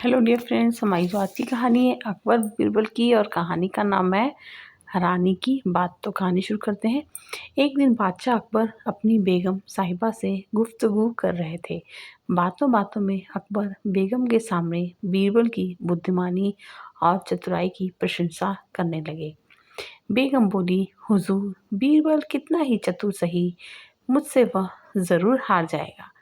Hello dear friends, हमारी जो आज की कहानी है अकबर बीरबल की और कहानी का नाम है रानी की बात। तो कहानी शुरू करते हैं। एक दिन बादशाह अकबर अपनी बेगम साहिबा से गुफ्तगू कर रहे थे। बातों बातों में अकबर बेगम के सामने बीरबल की बुद्धिमानी और चतुराई की प्रशंसा करने लगे। बेगम बोली, हुजूर, बीरबल कितना ही चतुर सही, मुझसे वह जरूर हार जाएगा।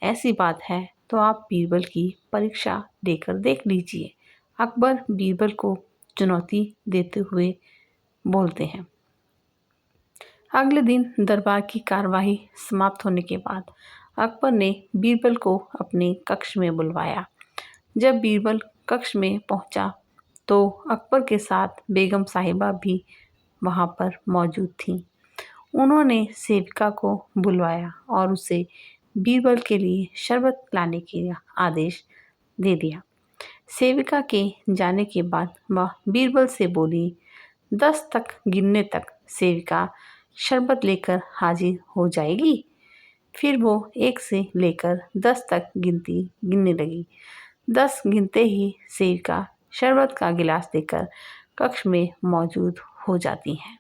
ऐसी बात है तो आप बीरबल की परीक्षा देकर देख लीजिए। अकबर बीरबल को चुनौती देते हुए बोलते हैं। अगले दिन दरबार की कार्यवाही समाप्त होने के बाद अकबर ने बीरबल को अपने कक्ष में बुलवाया। जब बीरबल कक्ष में पहुंचा तो अकबर के साथ बेगम साहिबा भी वहां पर मौजूद थी। उन्होंने सेविका को बुलवाया और उसे बीरबल के लिए शरबत लाने का आदेश दे दिया। सेविका के जाने के बाद वह बीरबल से बोली, 10 तक गिनने तक सेविका शरबत लेकर हाजिर हो जाएगी। फिर वो 1 से लेकर 10 तक गिनने लगी। 10 गिनते ही सेविका शरबत का गिलास लेकर कक्ष में मौजूद हो जाती हैं।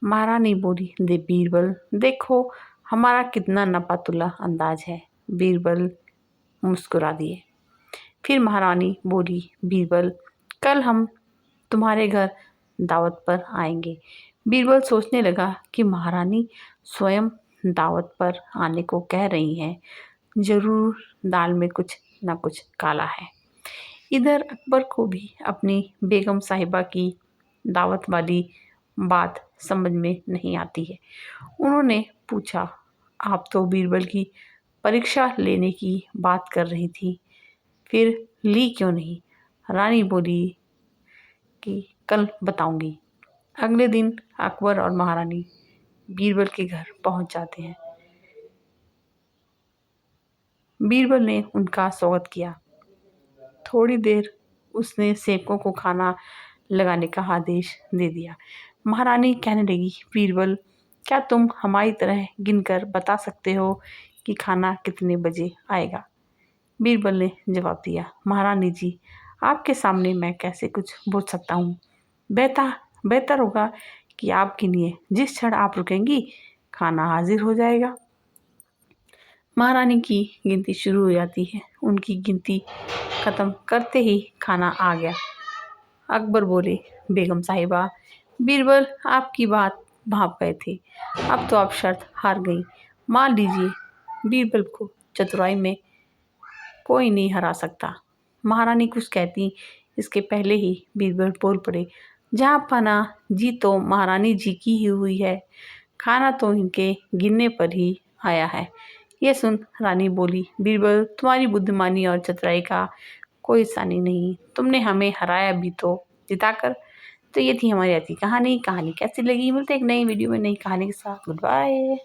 महारानी बोली, दे बीरबल, देखो हमारा कितना नपातुला अंदाज है। बीरबल मुस्कुरा दिए। फिर महारानी बोली, बीरबल, कल हम तुम्हारे घर दावत पर आएंगे। बीरबल सोचने लगा कि महारानी स्वयं दावत पर आने को कह रही हैं। जरूर दाल में कुछ न कुछ काला है। इधर अकबर को भी अपनी बेगम साहिबा की दावत वाली बात समझ में नहीं आती है। उन्होंने पूछा, आप तो बीरबल की परीक्षा लेने की बात कर रही थी, फिर ली क्यों नहीं? रानी बोली कि कल बताऊंगी। अगले दिन अकबर और महारानी बीरबल के घर पहुंच जाते हैं। बीरबल ने उनका स्वागत किया। थोड़ी देर उसने सेवकों को खाना लगाने का आदेश दे दिया। महारानी कहने लगी, बीरबल, क्या तुम हमारी तरह गिनकर बता सकते हो कि खाना कितने बजे आएगा? बीरबल ने जवाब दिया, महारानी जी, आपके सामने मैं कैसे कुछ बोल सकता हूँ। बेहतर होगा कि आप गिनिए। जिस क्षण आप रुकेंगी खाना हाजिर हो जाएगा। महारानी की गिनती शुरू हो जाती है। उनकी गिनती खत्म करते ही खाना आ गया। अकबर बोले, बेगम साहिबा, बीरबल आपकी बात भाप गए थे। अब तो आप शर्त हार गई। मान लीजिए, बीरबल को चतुराई में कोई नहीं हरा सकता। महारानी कुछ कहती इसके पहले ही बीरबल बोल पड़े, जहाँ पना जी तो महारानी जी की ही हुई है। खाना तो इनके गिनने पर ही आया है। यह सुन रानी बोली, बीरबल, तुम्हारी बुद्धिमानी और चतुराई का कोई सानी नहीं। तुमने हमें हराया भी तो जिताकर। तो ये थी हमारी आज की कहानी। कहानी कैसी लगी? मिलते एक नई वीडियो में नई कहानी के साथ। Good bye.